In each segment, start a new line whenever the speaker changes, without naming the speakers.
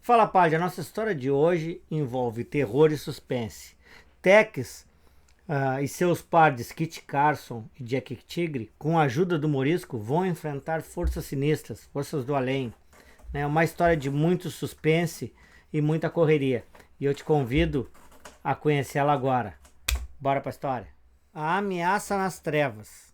Fala, Padre, a nossa história de hoje envolve terror e suspense. Tex e seus pares Kit Carson e Jack Tigre, com a ajuda do Morisco, vão enfrentar forças sinistras, forças do além. É uma história de muito suspense e muita correria. E eu te convido a conhecê-la agora. Bora pra história. A ameaça nas trevas.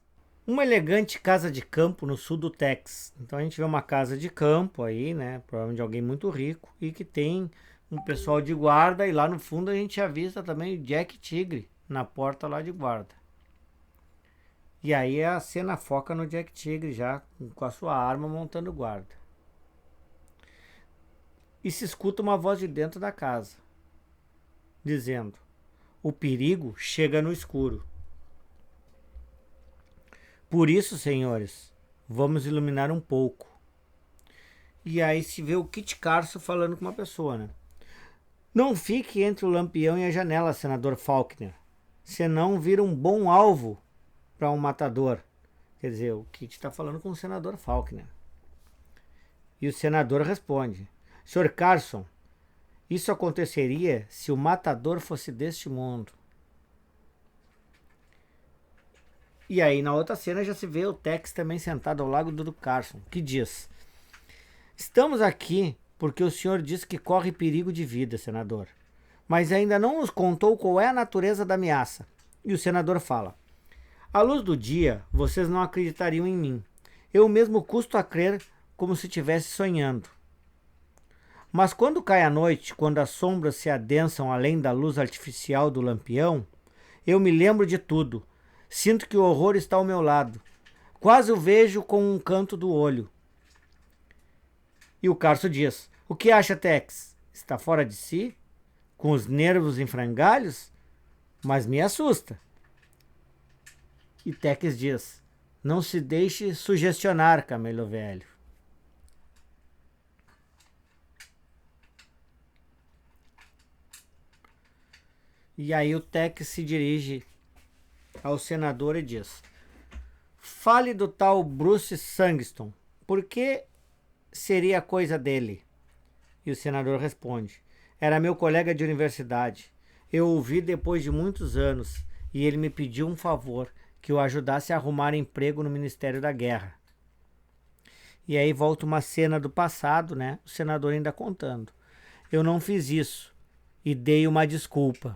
Uma elegante casa de campo no sul do Texas. Então a gente vê uma casa de campo aí, né? Provavelmente de alguém muito rico e que tem um pessoal de guarda. E lá no fundo a gente avista também o Jack Tigre na porta lá de guarda. E aí a cena foca no Jack Tigre já com a sua arma montando guarda. E se escuta uma voz de dentro da casa dizendo: o perigo chega no escuro. Por isso, senhores, vamos iluminar um pouco. E aí se vê o Kit Carson falando com uma pessoa, né? Não fique entre o lampião e a janela, senador Faulkner. Senão vira um bom alvo para um matador. Quer dizer, o Kit está falando com o senador Faulkner. E o senador responde: Sr. Carson, isso aconteceria se o matador fosse deste mundo. E aí na outra cena já se vê o Tex também sentado ao lado do Carson, que diz: estamos aqui porque o senhor disse que corre perigo de vida, senador. Mas ainda não nos contou qual é a natureza da ameaça. E o senador fala: à luz do dia, vocês não acreditariam em mim. Eu mesmo custo a crer como se estivesse sonhando. Mas quando cai a noite, quando as sombras se adensam além da luz artificial do lampião, eu me lembro de tudo. Sinto que o horror está ao meu lado. Quase o vejo com um canto do olho. E o Carson diz: o que acha, Tex? Está fora de si? Com os nervos em frangalhos? Mas me assusta. E Tex diz: não se deixe sugestionar, camelo velho. E aí o Tex se dirige ao senador e diz: fale do tal Bruce Sangston. Por que seria coisa dele? E o senador responde: era meu colega de universidade. Eu o vi depois de muitos anos e ele me pediu um favor, que eu ajudasse a arrumar emprego no Ministério da Guerra. E aí volta uma cena do passado, né? O senador ainda contando: eu não fiz isso e dei uma desculpa.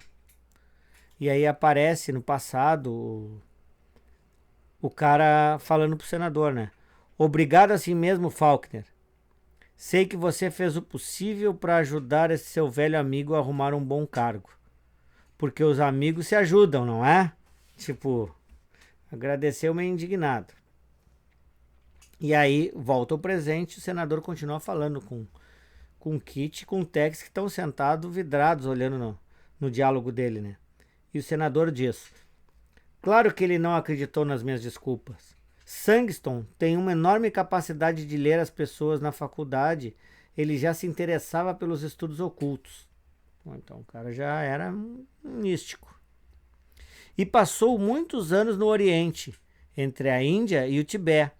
E aí aparece no passado o cara falando pro senador, né? Obrigado assim mesmo, Faulkner. Sei que você fez o possível para ajudar esse seu velho amigo a arrumar um bom cargo. Porque os amigos se ajudam, não é? Tipo, agradeceu meio indignado. E aí volta o presente, o senador continua falando com o Kit e com o Tex, que estão sentados vidrados olhando no diálogo dele, né? E o senador diz: claro que ele não acreditou nas minhas desculpas. Sangston tem uma enorme capacidade de ler as pessoas na faculdade. Ele já se interessava pelos estudos ocultos. Então o cara já era um místico. E passou muitos anos no Oriente, entre a Índia e o Tibete.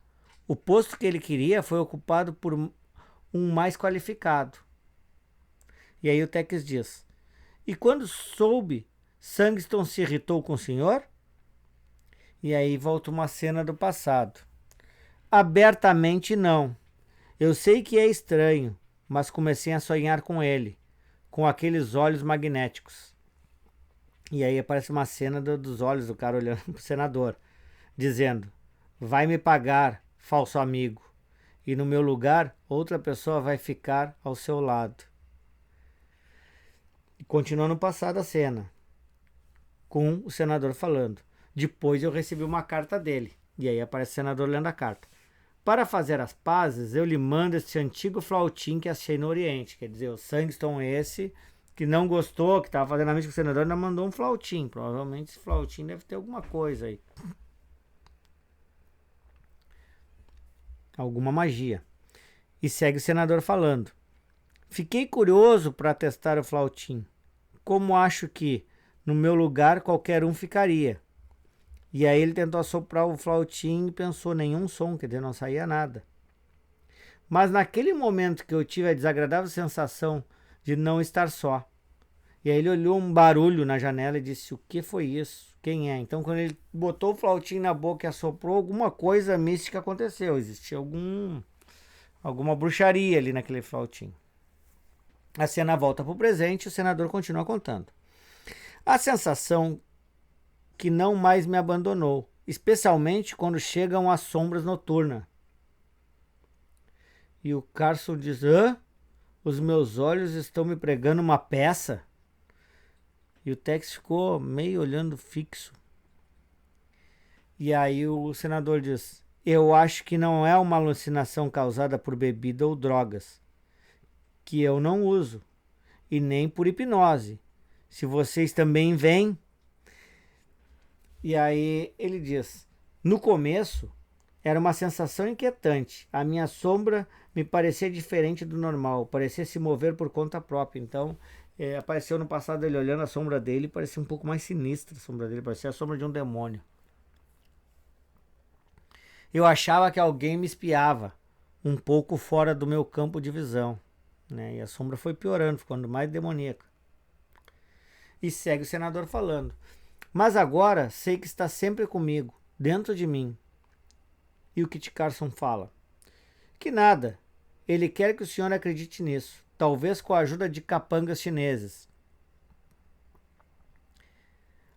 O posto que ele queria foi ocupado por um mais qualificado. E aí o Tex diz: e quando soube, Sangston se irritou com o senhor? E aí volta uma cena do passado. Abertamente não. Eu sei que é estranho, mas comecei a sonhar com ele, com aqueles olhos magnéticos. E aí aparece uma cena dos olhos do cara olhando pro senador, dizendo: vai me pagar, falso amigo, e no meu lugar outra pessoa vai ficar ao seu lado. E continua no passado a cena, com o senador falando: depois eu recebi uma carta dele. E aí aparece o senador lendo a carta: para fazer as pazes, eu lhe mando este antigo flautim que achei no Oriente. Quer dizer, o Sangston esse, que não gostou, que estava fazendo a mística com o senador, ainda mandou um flautim. Provavelmente esse flautim deve ter alguma coisa aí. Alguma magia. E segue o senador falando: fiquei curioso para testar o flautim. Como acho que, no meu lugar, qualquer um ficaria. E aí ele tentou assoprar o flautim e pensou: nenhum som, quer dizer, não saía nada. Mas naquele momento que eu tive a desagradável sensação de não estar só. E aí ele olhou um barulho na janela e disse: o que foi isso? Quem é? Então quando ele botou o flautim na boca e assoprou, alguma coisa mística aconteceu. Existia alguma bruxaria ali naquele flautim. A cena volta para o presente e o senador continua contando. A sensação que não mais me abandonou, especialmente quando chegam as sombras noturnas. E o Carson diz: hã? Os meus olhos estão me pregando uma peça? E o Tex ficou meio olhando fixo. E aí o senador diz: eu acho que não é uma alucinação causada por bebida ou drogas, que eu não uso, e nem por hipnose. Se vocês também veem. E aí ele diz: no começo era uma sensação inquietante. A minha sombra me parecia diferente do normal, parecia se mover por conta própria. Então, apareceu no passado ele olhando a sombra dele, parecia um pouco mais sinistra a sombra dele, parecia a sombra de um demônio. Eu achava que alguém me espiava, um pouco fora do meu campo de visão, né? E a sombra foi piorando, ficando mais demoníaca. E segue o senador falando: mas agora sei que está sempre comigo, dentro de mim. E o Kit Carson fala: que nada, ele quer que o senhor acredite nisso, talvez com a ajuda de capangas chineses.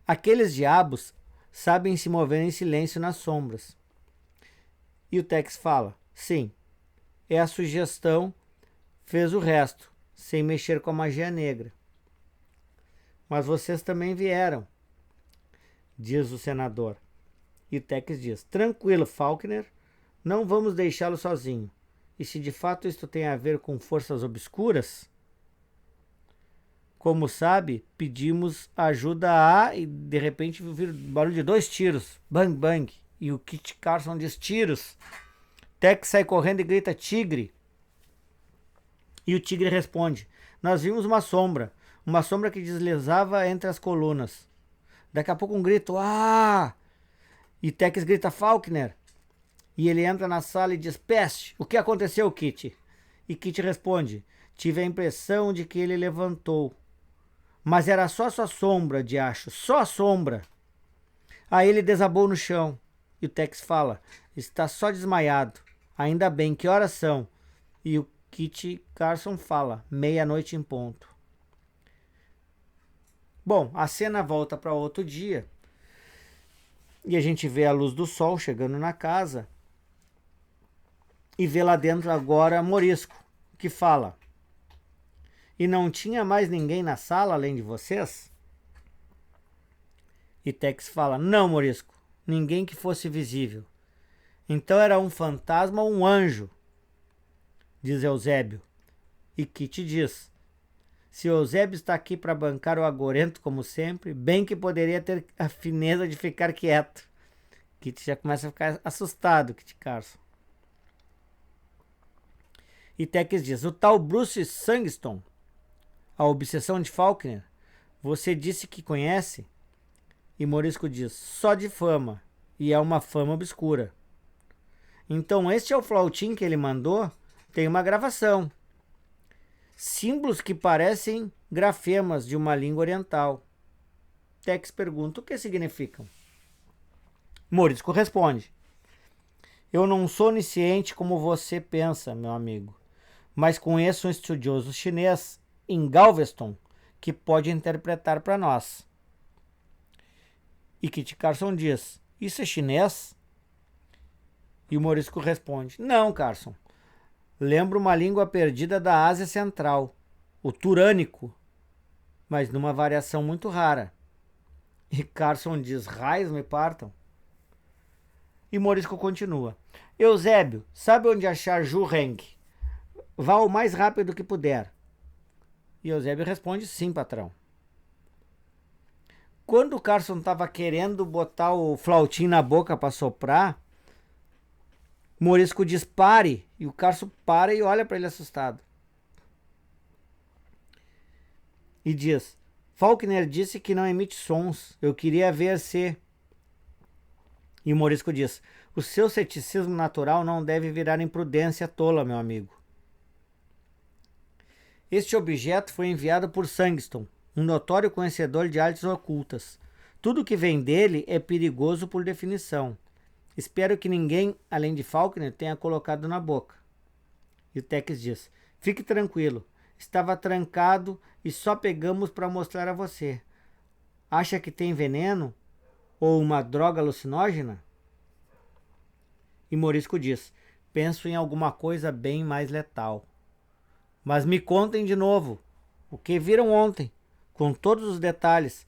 Aqueles diabos sabem se mover em silêncio nas sombras. E o Tex fala: sim, é a sugestão, fez o resto, sem mexer com a magia negra. Mas vocês também vieram, diz o senador. E o Tex diz: tranquilo, Faulkner, não vamos deixá-lo sozinho. E se de fato isto tem a ver com forças obscuras, como sabe, pedimos ajuda e de repente viu barulho de 2 tiros. Bang, bang. E o Kit Carson diz: tiros. Tex sai correndo e grita: tigre. E o tigre responde: nós vimos uma sombra que deslizava entre as colunas. Daqui a pouco um grito: ah! E Tex grita: Faulkner. E ele entra na sala e diz: peste, o que aconteceu, Kit? E Kit responde: tive a impressão de que ele levantou. Mas era só sua sombra, diacho, só a sombra. Aí ele desabou no chão. E o Tex fala: está só desmaiado. Ainda bem, que horas são? E o Kit Carson fala: meia-noite em ponto. Bom, a cena volta para outro dia. E a gente vê a luz do sol chegando na casa. E vê lá dentro agora Morisco, que fala: e não tinha mais ninguém na sala além de vocês? E Tex fala: não, Morisco, ninguém que fosse visível. Então era um fantasma ou um anjo, diz Eusébio. E Kit diz: se Eusébio está aqui para bancar o agorento como sempre, bem que poderia ter a fineza de ficar quieto. Kit já começa a ficar assustado, Kit Carson. E Tex diz: o tal Bruce Sangston, a obsessão de Faulkner, você disse que conhece? E Morisco diz: só de fama, e é uma fama obscura. Então este é o flautim que ele mandou? Tem uma gravação. Símbolos que parecem grafemas de uma língua oriental. Tex pergunta: o que significam? Morisco responde: eu não sou onisciente como você pensa, meu amigo, mas conheço um estudioso chinês em Galveston que pode interpretar para nós. E Kit Carson diz: isso é chinês? E o Morisco responde: não, Carson. Lembra uma língua perdida da Ásia Central, o turânico, mas numa variação muito rara. E Carson diz: raios me partam. E Morisco continua: Eusébio, sabe onde achar Zhu Reng? Vá o mais rápido que puder. E Eusébio responde: sim, patrão. Quando o Carson estava querendo botar o flautim na boca para soprar, Morisco diz: pare. E o Carson para e olha para ele assustado. E diz: Faulkner disse que não emite sons. Eu queria ver se... E o Morisco diz: o seu ceticismo natural não deve virar imprudência tola, meu amigo. Este objeto foi enviado por Sangston, um notório conhecedor de artes ocultas. Tudo que vem dele é perigoso por definição. Espero que ninguém, além de Faulkner, tenha colocado na boca. E o Tex diz: fique tranquilo, estava trancado e só pegamos para mostrar a você. Acha que tem veneno? Ou uma droga alucinógena? E Morisco diz: penso em alguma coisa bem mais letal. Mas me contem de novo o que viram ontem, com todos os detalhes.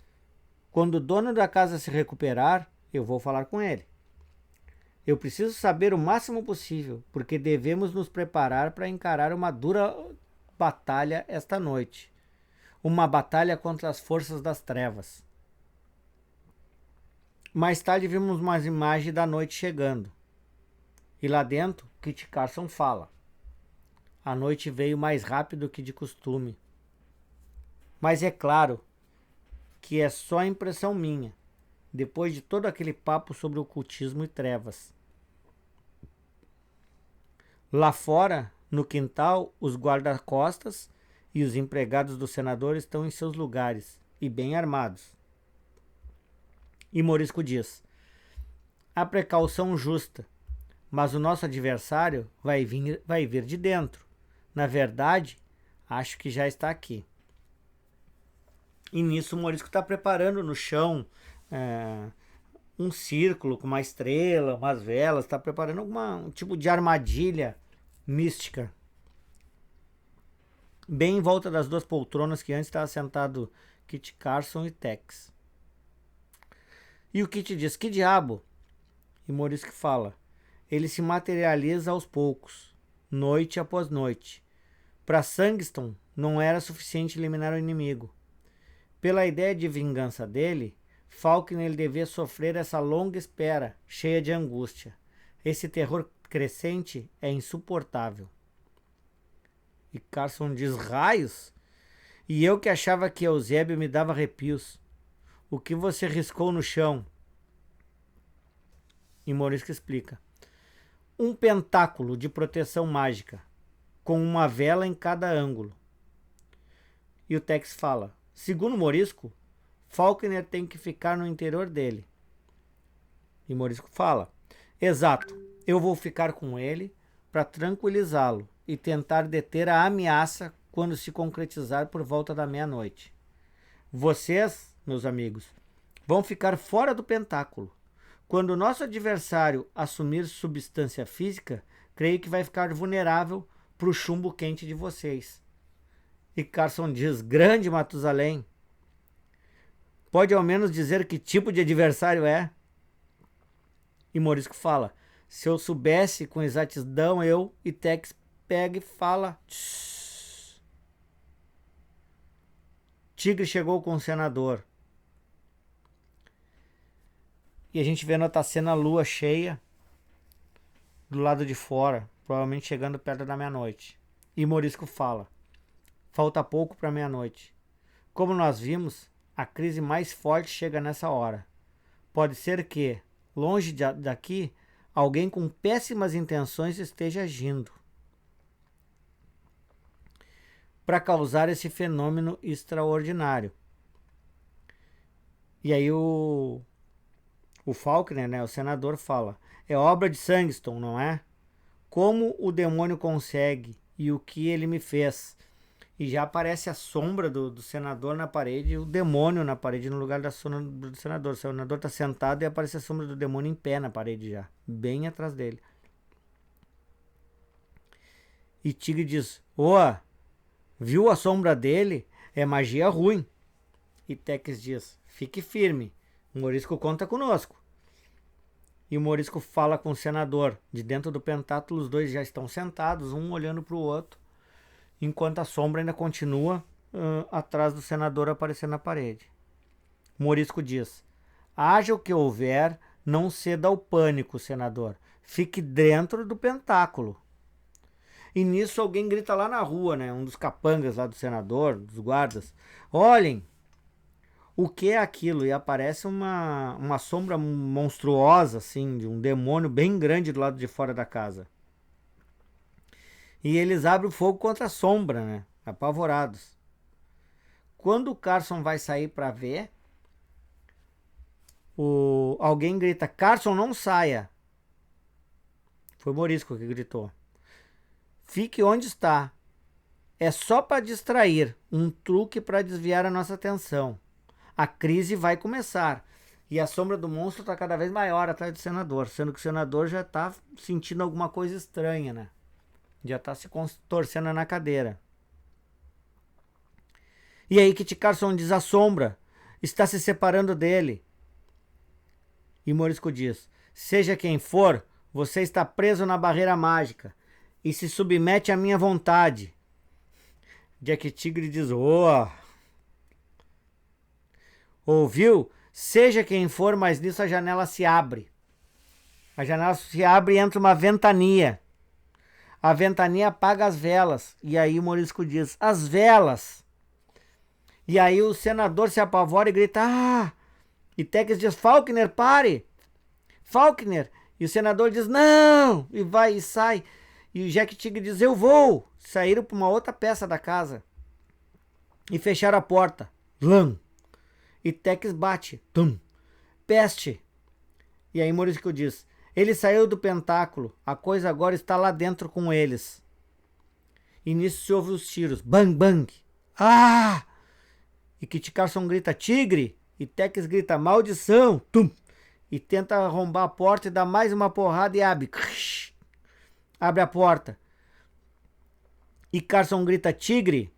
Quando o dono da casa se recuperar, eu vou falar com ele. Eu preciso saber o máximo possível, porque devemos nos preparar para encarar uma dura batalha esta noite. Uma batalha contra as forças das trevas. Mais tarde vimos umas imagens da noite chegando. E lá dentro, Kit Carson fala: a noite veio mais rápido que de costume. Mas é claro que é só impressão minha, depois de todo aquele papo sobre ocultismo e trevas. Lá fora, no quintal, os guarda-costas e os empregados do senador estão em seus lugares e bem armados. E Morisco diz: a precaução justa, mas o nosso adversário vai vir de dentro. Na verdade, acho que já está aqui. E nisso o Morisco está preparando no chão um círculo com uma estrela, umas velas, está preparando um tipo de armadilha mística. Bem em volta das duas poltronas que antes estava sentado Kit Carson e Tex. E o Kit diz: que diabo? E Morisco fala: ele se materializa aos poucos, noite após noite. Para Sangston não era suficiente eliminar o inimigo. Pela ideia de vingança dele, Faulkner devia sofrer essa longa espera, cheia de angústia. Esse terror crescente é insuportável. E Carson diz: raios? E eu que achava que Eusébio me dava arrepios. O que você riscou no chão? E Morisco explica: um pentáculo de proteção mágica, com uma vela em cada ângulo. E o Tex fala: segundo Morisco, Faulkner tem que ficar no interior dele. E Morisco fala: exato, eu vou ficar com ele para tranquilizá-lo e tentar deter a ameaça quando se concretizar por volta da meia-noite. Vocês, meus amigos, vão ficar fora do pentáculo. Quando o nosso adversário assumir substância física, creio que vai ficar vulnerável para o chumbo quente de vocês. E Carson diz: grande Matusalém, pode ao menos dizer que tipo de adversário é? E Morisco fala: se eu soubesse com exatidão, eu. E Tex pega e fala: tss. Tigre chegou com o senador. E a gente vê na outra cena a lua cheia do lado de fora, provavelmente chegando perto da meia-noite. E Morisco fala: falta pouco para meia-noite. Como nós vimos, a crise mais forte chega nessa hora. Pode ser que, longe daqui, alguém com péssimas intenções esteja agindo para causar esse fenômeno extraordinário. E aí o Faulkner, né, o senador, fala: é obra de Sangston, não é? Como o demônio consegue e o que ele me fez? E já aparece a sombra do senador na parede, o demônio na parede no lugar da sombra do senador. O senador está sentado e aparece a sombra do demônio em pé na parede já, bem atrás dele. E Tigre diz: viu a sombra dele? É magia ruim. E Tex diz: fique firme, o Morisco conta conosco. E o Morisco fala com o senador. De dentro do pentáculo, os dois já estão sentados, um olhando para o outro, enquanto a sombra ainda continua atrás do senador aparecendo na parede. Morisco diz: haja o que houver, não ceda ao pânico, senador. Fique dentro do pentáculo. E nisso alguém grita lá na rua, né? Um dos capangas lá do senador, dos guardas: olhem, o que é aquilo? E aparece uma sombra monstruosa, assim, de um demônio bem grande do lado de fora da casa. E eles abrem o fogo contra a sombra, né? Apavorados. Quando o Carson vai sair para ver, alguém grita: Carson, não saia. Foi o Morisco que gritou. Fique onde está. É só para distrair, um truque para desviar a nossa atenção. A crise vai começar. E a sombra do monstro está cada vez maior atrás do senador, sendo que o senador já está sentindo alguma coisa estranha, né? Já está se torcendo na cadeira. E aí Kit Carson diz: a sombra está se separando dele. E Morisco diz: seja quem for, você está preso na barreira mágica e se submete à minha vontade. Jack Tigre diz: ouviu? Seja quem for, mas nisso a janela se abre. A janela se abre e entra uma ventania. A ventania apaga as velas. E aí o Morisco diz: as velas. E aí o senador se apavora e grita: ah! E Tex diz: Faulkner, pare! Faulkner! E o senador diz: não! E vai e sai. E o Jack Tigre diz: eu vou! Saíram para uma outra peça da casa. E fecharam a porta. Lã! E Tex bate. Tum! Peste! E aí Morisco diz: ele saiu do pentáculo. A coisa agora está lá dentro com eles. E nisso se ouve os tiros. Bang, bang! Ah! E Kit Carson grita: tigre! E Tex grita: maldição! Tum! E tenta arrombar a porta e dá mais uma porrada e abre. Abre a porta. E Carson grita: tigre!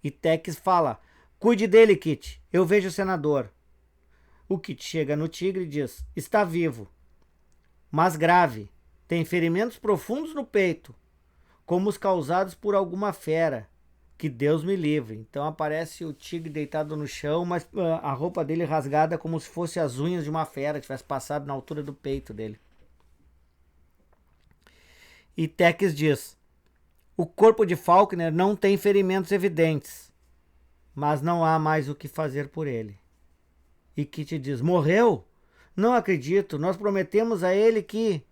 E Tex fala: cuide dele, Kit. Eu vejo o senador. O Kit chega no tigre e diz: está vivo, mas grave. Tem ferimentos profundos no peito, como os causados por alguma fera. Que Deus me livre. Então aparece o tigre deitado no chão, mas a roupa dele rasgada como se fosse as unhas de uma fera, tivesse passado na altura do peito dele. E Tex diz: o corpo de Faulkner não tem ferimentos evidentes, mas não há mais o que fazer por ele. E Kit diz: morreu? Não acredito, nós prometemos a ele que...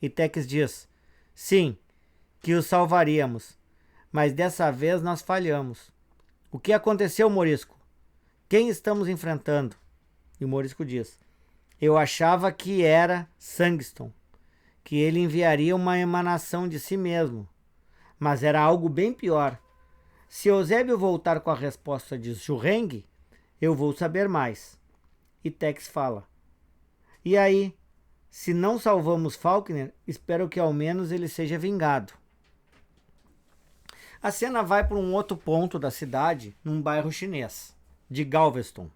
E Tex diz: sim, que o salvaríamos. Mas dessa vez nós falhamos. O que aconteceu, Morisco? Quem estamos enfrentando? E o Morisco diz: eu achava que era Sangston, que ele enviaria uma emanação de si mesmo. Mas era algo bem pior. Se Eusébio voltar com a resposta de Zureng, eu vou saber mais. E Tex fala: e aí, se não salvamos Faulkner, espero que ao menos ele seja vingado. A cena vai para um outro ponto da cidade, num bairro chinês, de Galveston,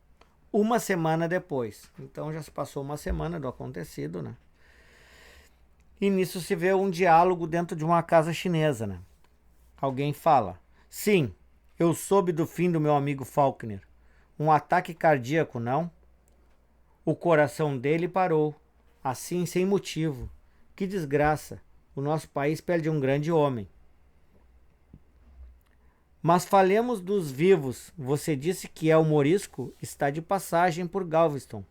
uma semana depois. Então já se passou uma semana do acontecido, né? E nisso se vê um diálogo dentro de uma casa chinesa, né? Alguém fala: sim, eu soube do fim do meu amigo Faulkner. Um ataque cardíaco, não? O coração dele parou, assim sem motivo. Que desgraça! O nosso país perde um grande homem. Mas falemos dos vivos. Você disse que o Morisco está de passagem por Galveston.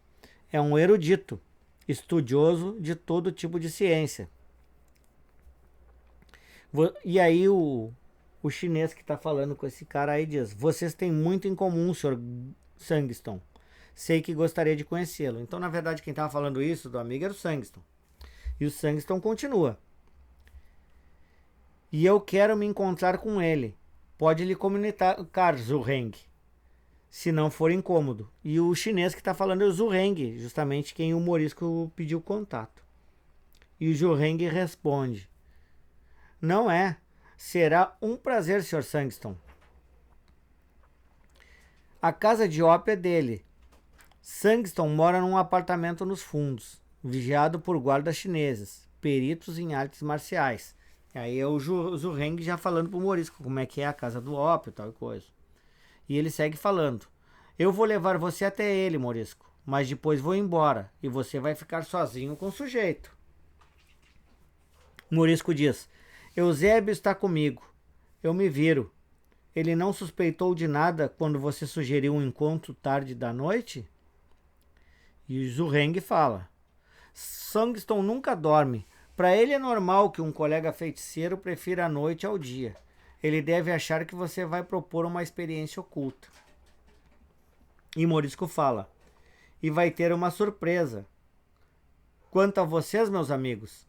É um erudito, estudioso de todo tipo de ciência. E aí o chinês que está falando com esse cara aí diz: vocês têm muito em comum, Sr. Sangston. Sei que gostaria de conhecê-lo. Então, na verdade, quem estava falando isso do amigo era o Sangston. E o Sangston continua: e eu quero me encontrar com ele. Pode lhe comunicar, Zureng, se não for incômodo. E o chinês que está falando é o Zureng, justamente quem o Morisco pediu contato. E o Zureng responde: não é. Será um prazer, Sr. Sangston. A casa de ópio é dele. Sangston mora num apartamento nos fundos, vigiado por guardas chineses, peritos em artes marciais. Aí é o Zureng já falando pro Morisco como é que é a casa do ópio e tal coisa. E ele segue falando: eu vou levar você até ele, Morisco, mas depois vou embora e você vai ficar sozinho com o sujeito. Morisco diz: Eusébio está comigo. Eu me viro. Ele não suspeitou de nada quando você sugeriu um encontro tarde da noite? E Zureng fala: Sangston nunca dorme. Para ele é normal que um colega feiticeiro prefira a noite ao dia. Ele deve achar que você vai propor uma experiência oculta. E Morisco fala: e vai ter uma surpresa. Quanto a vocês, meus amigos?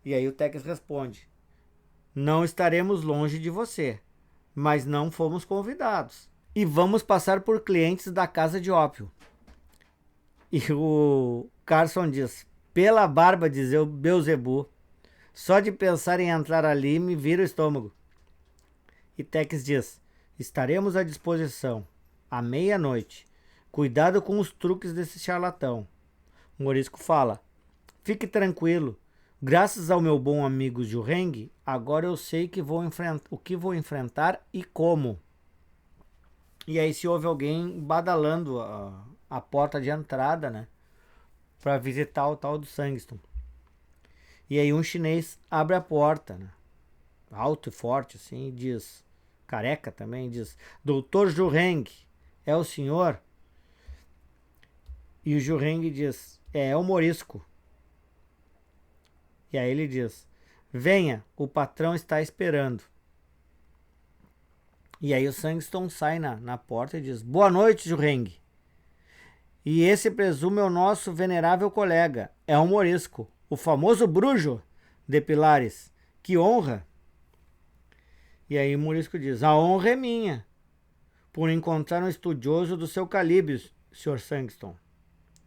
E aí o Tex responde: não estaremos longe de você, mas não fomos convidados. E vamos passar por clientes da casa de ópio. E o Carson diz: pela barba de Beelzebu, só de pensar em entrar ali me vira o estômago. E Tex diz: estaremos à disposição, à meia-noite. Cuidado com os truques desse charlatão. O Morisco fala: fique tranquilo. Graças ao meu bom amigo Zureng, agora eu sei que o que vou enfrentar e como. E aí se ouve alguém badalando a porta de entrada, né? Para visitar o tal do Sangston. E aí um chinês abre a porta, né? Alto e forte assim, e diz, careca também, diz: Doutor Zureng, é o senhor? E o Zureng diz: é o Morisco. E aí ele diz: venha, o patrão está esperando. E aí o Sangston sai na porta e diz: boa noite, Zureng. E esse presumo é o nosso venerável colega, é o Morisco, o famoso bruxo de Pilares. Que honra! E aí o Morisco diz: a honra é minha, por encontrar um estudioso do seu calibre, Sr. Sangston.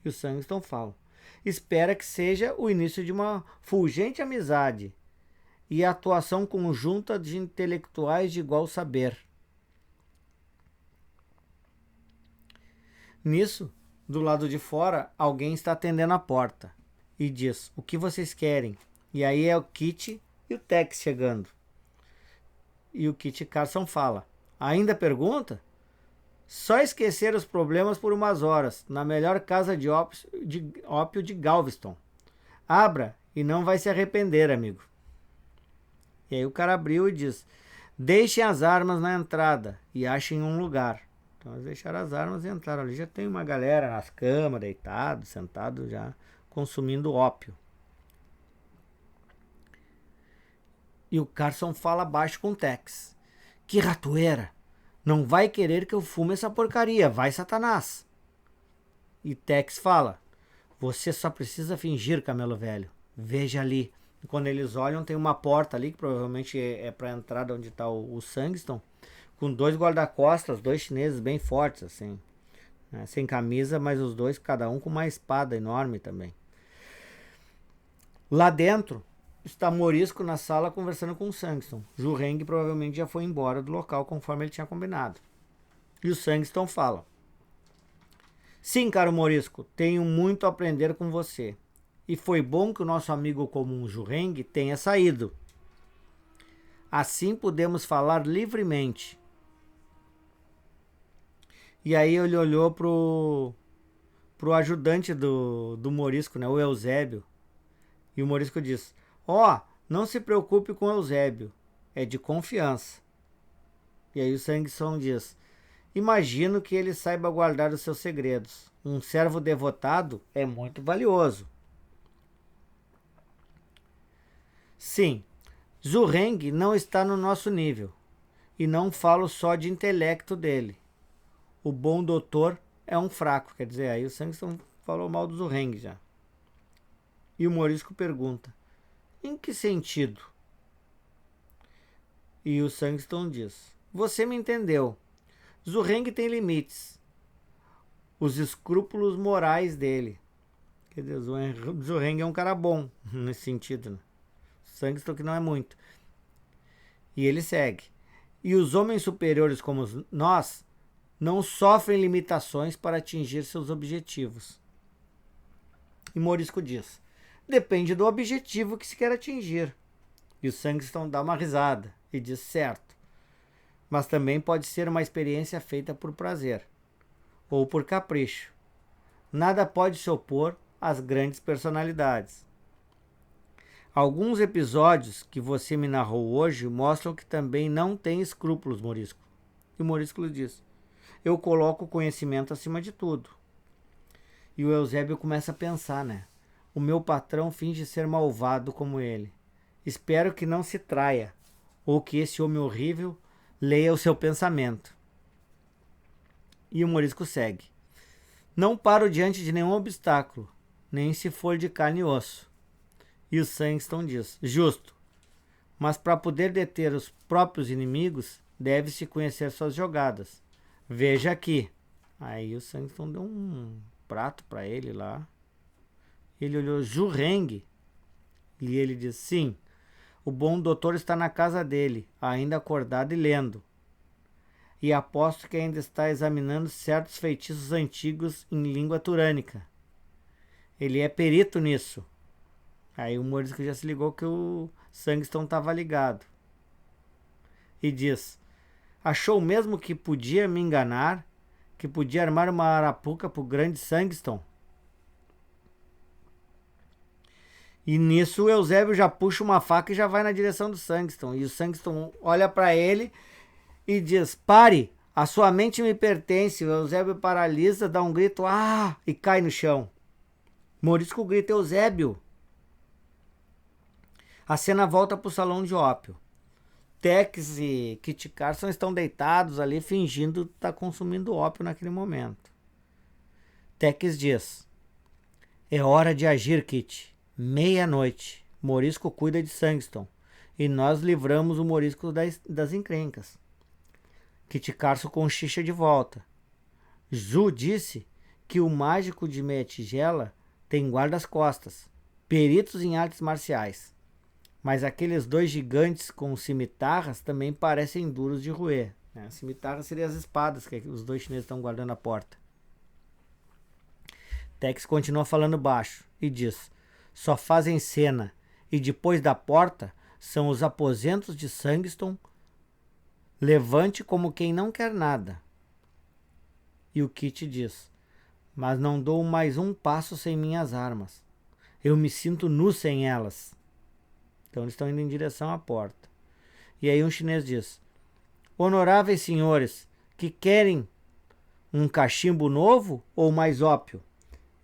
E o Sangston fala: espera que seja o início de uma fulgente amizade e a atuação conjunta de intelectuais de igual saber. Nisso, do lado de fora, alguém está atendendo a porta e diz: o que vocês querem? E aí é o Kit e o Tex chegando. E o Kit Carson fala: ainda pergunta? Só esquecer os problemas por umas horas, na melhor casa de ópio de Galveston. Abra e não vai se arrepender, amigo. E aí o cara abriu e diz: deixem as armas na entrada e achem um lugar. Então eles deixaram as armas e entraram ali. Já tem uma galera nas camas, deitado, sentado, já consumindo ópio. E o Carson fala baixo com o Tex: que ratoeira! Não vai querer que eu fume essa porcaria, vai, Satanás! E Tex fala: você só precisa fingir, camelo velho. Veja ali. E quando eles olham, tem uma porta ali, que provavelmente é para a entrada onde está o Sangston, com dois guarda-costas, dois chineses bem fortes, assim, né? Sem camisa, mas os dois, cada um com uma espada enorme também. Lá dentro está Morisco na sala conversando com o Sangston. Zureng provavelmente já foi embora do local conforme ele tinha combinado. E o Sangston fala: sim, caro Morisco, tenho muito a aprender com você. E foi bom que o nosso amigo comum Zureng tenha saído. Assim podemos falar livremente. E aí ele olhou pro ajudante do Morisco, né, o Eusébio. E o Morisco diz: ó, não se preocupe com o Eusébio, é de confiança. E aí o Sangston diz: imagino que ele saiba guardar os seus segredos. Um servo devotado é muito valioso. Sim, Zureng não está no nosso nível. E não falo só de intelecto dele. O bom doutor é um fraco. Quer dizer, aí o Sangston falou mal do Zureng já. E o Morisco pergunta: em que sentido? E o Sangston diz: você me entendeu. Zureng tem limites. Os escrúpulos morais dele. Quer dizer, Zureng é um cara bom nesse sentido, né? Sangston que não é muito. E ele segue: e os homens superiores como nós não sofrem limitações para atingir seus objetivos. E Morisco diz: depende do objetivo que se quer atingir. E o Sangston dá uma risada e diz: certo. Mas também pode ser uma experiência feita por prazer ou por capricho. Nada pode se opor às grandes personalidades. Alguns episódios que você me narrou hoje mostram que também não tem escrúpulos, Morisco. E o Morisco diz: eu coloco o conhecimento acima de tudo. E o Eusébio começa a pensar, né? O meu patrão finge ser malvado como ele. Espero que não se traia, ou que esse homem horrível leia o seu pensamento. E o Morisco segue: não paro diante de nenhum obstáculo, nem se for de carne e osso. E o Sangston diz: justo, mas para poder deter os próprios inimigos, deve-se conhecer suas jogadas. Veja aqui. Aí o Sangston deu um prato para ele lá. Ele olhou: Jurengue. E ele diz: sim, o bom doutor está na casa dele, ainda acordado e lendo. E aposto que ainda está examinando certos feitiços antigos em língua turânica. Ele é perito nisso. Aí o Morisco já se ligou que o Sangston estava ligado. E diz: achou mesmo que podia me enganar? Que podia armar uma arapuca pro grande Sangston? E nisso o Eusébio já puxa uma faca e já vai na direção do Sangston. E o Sangston olha para ele e diz: pare, a sua mente me pertence. O Eusébio paralisa, dá um grito, e cai no chão. Morisco grita: Eusébio. A cena volta para o salão de ópio. Tex e Kit Carson estão deitados ali, fingindo estar consumindo ópio naquele momento. Tex diz: é hora de agir, Kit. Meia-noite. Morisco cuida de Sangston. E nós livramos o Morisco das encrencas. Kit Carson conchicha de volta. Zu disse que o mágico de meia tigela tem guardas-costas, peritos em artes marciais. Mas aqueles dois gigantes com cimitarras também parecem duros de roer. A cimitarra seria as espadas que os dois chineses estão guardando à porta. Tex continua falando baixo e diz: só fazem cena, e depois da porta são os aposentos de Sangston. Levante como quem não quer nada. E o Kit diz: mas não dou mais um passo sem minhas armas. Eu me sinto nu sem elas. Então eles estão indo em direção à porta. E aí um chinês diz: honoráveis senhores, que querem um cachimbo novo ou mais ópio?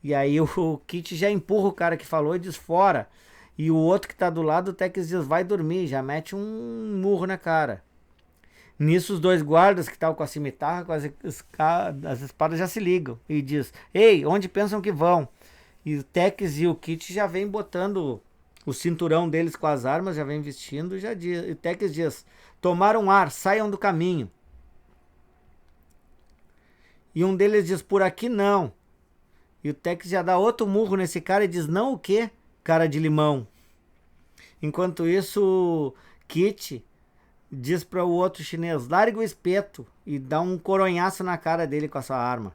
E aí o Kit já empurra o cara que falou e diz: fora. E o outro que tá do lado, o Tex diz: vai dormir, já mete um murro na cara. Nisso os dois guardas que estavam com a cimitarra, com as espadas, já se ligam e diz: ei, onde pensam que vão? E o Tex e o Kit já vem botando o cinturão deles com as armas, já vem vestindo, já diz. E o Tex diz: tomaram ar, saiam do caminho. E um deles diz: por aqui não. E o Tex já dá outro murro nesse cara e diz: não o quê? Cara de limão. Enquanto isso, o Kit diz para o outro chinês: larga o espeto, e dá um coronhaço na cara dele com a sua arma.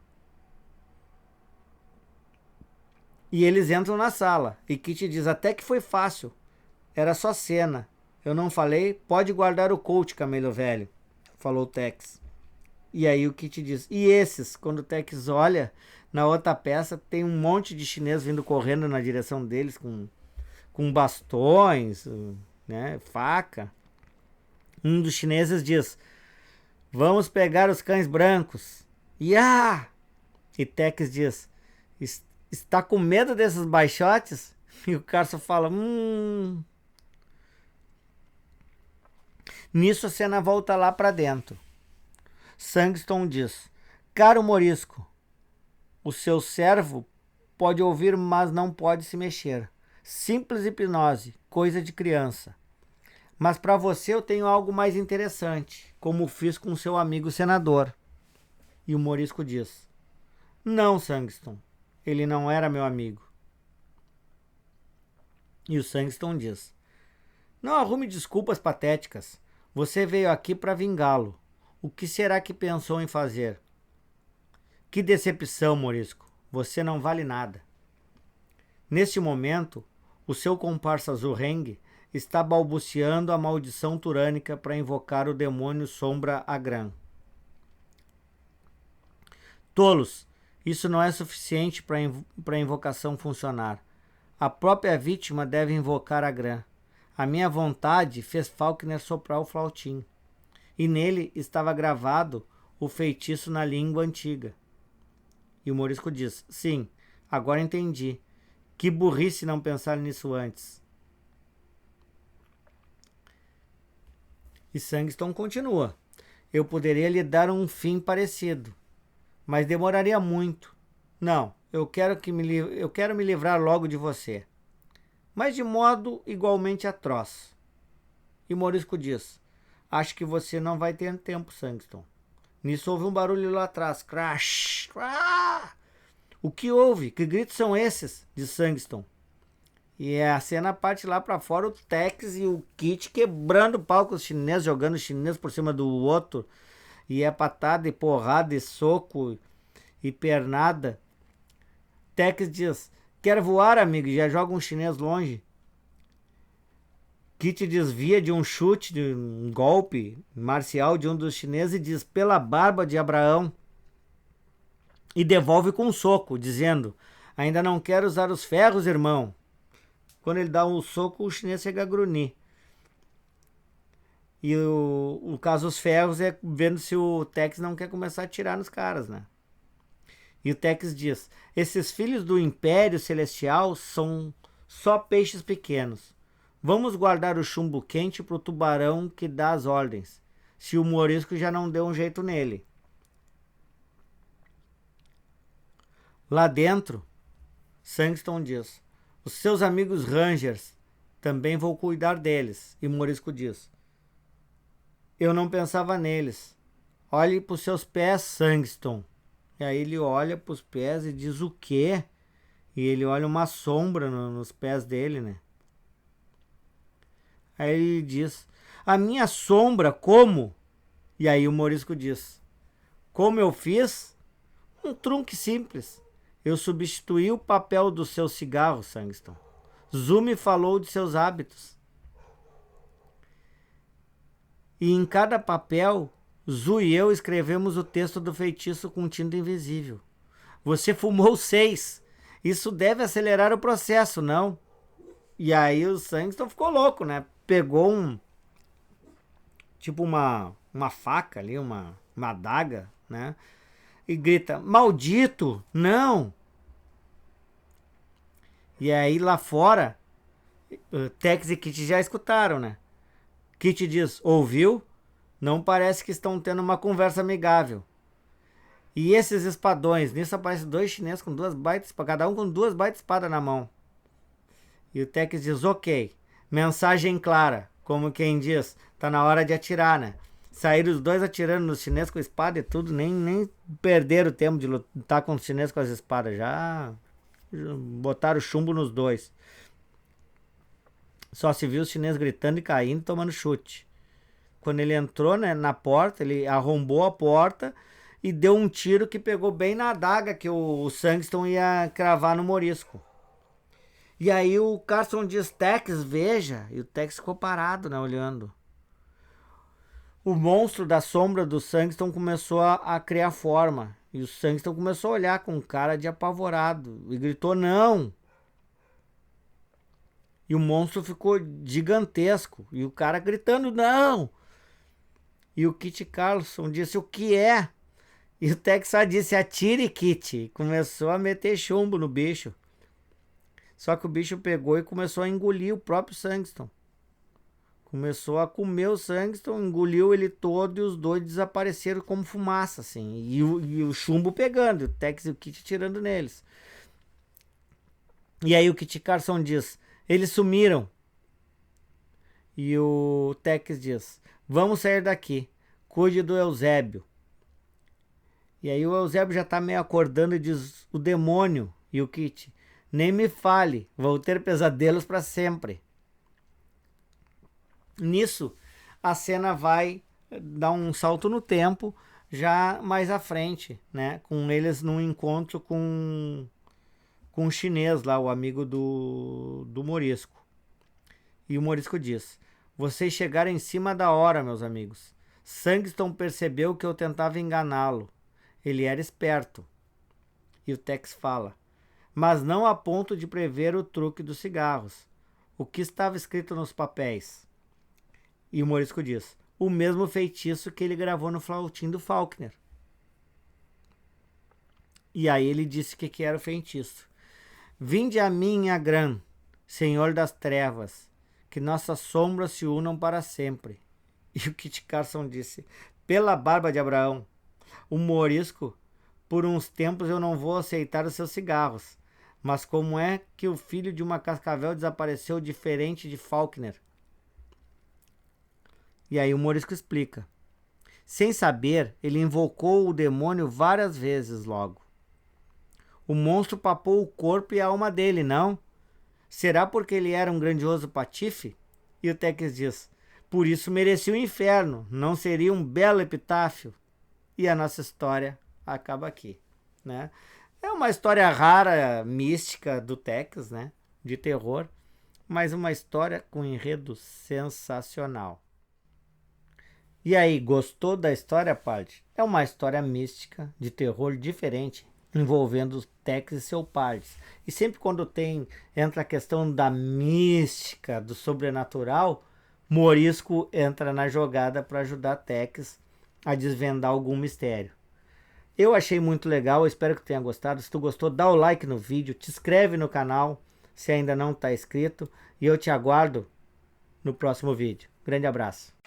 E eles entram na sala. E Kit diz: até que foi fácil. Era só cena. Eu não falei? Pode guardar o coach, camelo velho. Falou o Tex. E aí o Kit diz: e esses? Quando o Tex olha na outra peça, tem um monte de chinês vindo correndo na direção deles com bastões, né, faca. Um dos chineses diz: vamos pegar os cães brancos. E Tex diz: está com medo desses baixotes? E o Carson fala: Nisso a cena volta lá para dentro. Sangston diz: caro Morisco, o seu servo pode ouvir, mas não pode se mexer. Simples hipnose, coisa de criança. Mas para você eu tenho algo mais interessante, como fiz com seu amigo senador. E o Morisco diz: não, Sangston, ele não era meu amigo. E o Sangston diz: não arrume desculpas patéticas. Você veio aqui para vingá-lo. O que será que pensou em fazer? Que decepção, Morisco. Você não vale nada. Neste momento, o seu comparsa Zureng está balbuciando a maldição turânica para invocar o demônio Sombra Agran. Tolos, isso não é suficiente para a invocação funcionar. A própria vítima deve invocar Agran. A minha vontade fez Faulkner soprar o flautim. E nele estava gravado o feitiço na língua antiga. E o Morisco diz: sim, agora entendi. Que burrice não pensar nisso antes. E Sangston continua: eu poderia lhe dar um fim parecido, mas demoraria muito. Não, eu quero me livrar logo de você, mas de modo igualmente atroz. E Morisco diz: acho que você não vai ter tempo, Sangston. Nisso houve um barulho lá atrás. Crash! Ah! O que houve? Que gritos são esses? Diz Sangston. E a cena parte lá pra fora, o Tex e o Kit quebrando o pau com os chineses, jogando os chineses por cima do outro. E é patada e porrada e soco e pernada. Tex diz: quer voar, amigo? E já joga um chinês longe. Kit desvia de um chute, de um golpe marcial de um dos chineses e diz: pela barba de Abraão. E devolve com um soco, dizendo: ainda não quero usar os ferros, irmão. Quando ele dá um soco, o chinês chega a grunir. E o caso dos ferros é vendo se o Tex não quer começar a atirar nos caras, né? E o Tex diz: esses filhos do Império Celestial são só peixes pequenos. Vamos guardar o chumbo quente pro tubarão que dá as ordens, se o Morisco já não deu um jeito nele. Lá dentro, Sangston diz: os seus amigos Rangers, também vou cuidar deles. E Morisco diz: eu não pensava neles. Olhe para os seus pés, Sangston. E aí ele olha para os pés e diz: o quê? E ele olha uma sombra nos pés dele, né? Aí ele diz: a minha sombra, como? E aí o Morisco diz: como eu fiz? Um truque simples. Eu substituí o papel do seu cigarro, Sangston. Zumi falou de seus hábitos. E em cada papel, Zu e eu escrevemos o texto do feitiço com tinta invisível. Você fumou 6. Isso deve acelerar o processo, não? E aí o Sangston ficou louco, né? Pegou tipo uma faca ali, uma adaga, né? E grita: maldito, não! E aí lá fora, Tex e Kit já escutaram, né? Kit diz: ouviu? Não parece que estão tendo uma conversa amigável. E esses espadões? Nisso aparecem 2 chineses com 2 baitas, cada um com 2 baitas espadas na mão. E o Tex diz: ok, mensagem clara, como quem diz, tá na hora de atirar, né? Saíram os 2 atirando nos chineses com espada e tudo, nem perderam o tempo de lutar com os chineses com as espadas, já botaram chumbo nos 2. Só se viu os chineses gritando e caindo e tomando chute. Quando ele entrou, né, na porta, ele arrombou a porta e deu um tiro que pegou bem na adaga que o Sangston ia cravar no Morisco. E aí o Carson diz: Tex, veja. E o Tex ficou parado, né, olhando. O monstro da sombra do Sangston começou a criar forma. E o Sangston começou a olhar com cara de apavorado. E gritou: não! E o monstro ficou gigantesco. E o cara gritando: não! E o Kit Carlson disse: o que é? E o Tex só disse: atire, Kit. E começou a meter chumbo no bicho. Só que o bicho pegou e começou a engolir o próprio Sangston. Começou a comer o Sangston, engoliu ele todo e os 2 desapareceram como fumaça, assim. E o chumbo pegando, o Tex e o Kit tirando neles. E aí o Kit Carson diz: eles sumiram. E o Tex diz: vamos sair daqui, cuide do Eusébio. E aí o Eusébio já tá meio acordando e diz: o demônio. E o Kit: nem me fale, vou ter pesadelos para sempre. Nisso, a cena vai dar um salto no tempo, já mais à frente, né? Com eles num encontro com o chinês lá, o amigo do Morisco. E o Morisco diz: vocês chegaram em cima da hora, meus amigos. Sangston percebeu que eu tentava enganá-lo. Ele era esperto. E o Tex fala: mas não a ponto de prever o truque dos cigarros. O que estava escrito nos papéis? E o Morisco diz: o mesmo feitiço que ele gravou no flautim do Faulkner. E aí ele disse que era o feitiço. Vinde a mim, Agran, Senhor das Trevas, que nossas sombras se unam para sempre. E o Kit Carson disse, pela barba de Abraão, o morisco, por uns tempos eu não vou aceitar os seus cigarros. Mas como é que o filho de uma cascavel desapareceu diferente de Faulkner? E aí o morisco explica. Sem saber, ele invocou o demônio várias vezes logo. O monstro papou o corpo e a alma dele, não? Será porque ele era um grandioso patife? E o Tex diz, por isso merecia o inferno, não seria um belo epitáfio? E a nossa história acaba aqui, né? É uma história rara, mística do Tex, né? De terror, mas uma história com enredo sensacional. E aí, gostou da história, Pard? É uma história mística, de terror diferente, envolvendo o Tex e seu Pardes. E sempre quando entra a questão da mística, do sobrenatural, Morisco entra na jogada para ajudar Tex a desvendar algum mistério. Eu achei muito legal, eu espero que tenha gostado. Se tu gostou, dá o like no vídeo, te inscreve no canal se ainda não está inscrito e eu te aguardo no próximo vídeo. Grande abraço.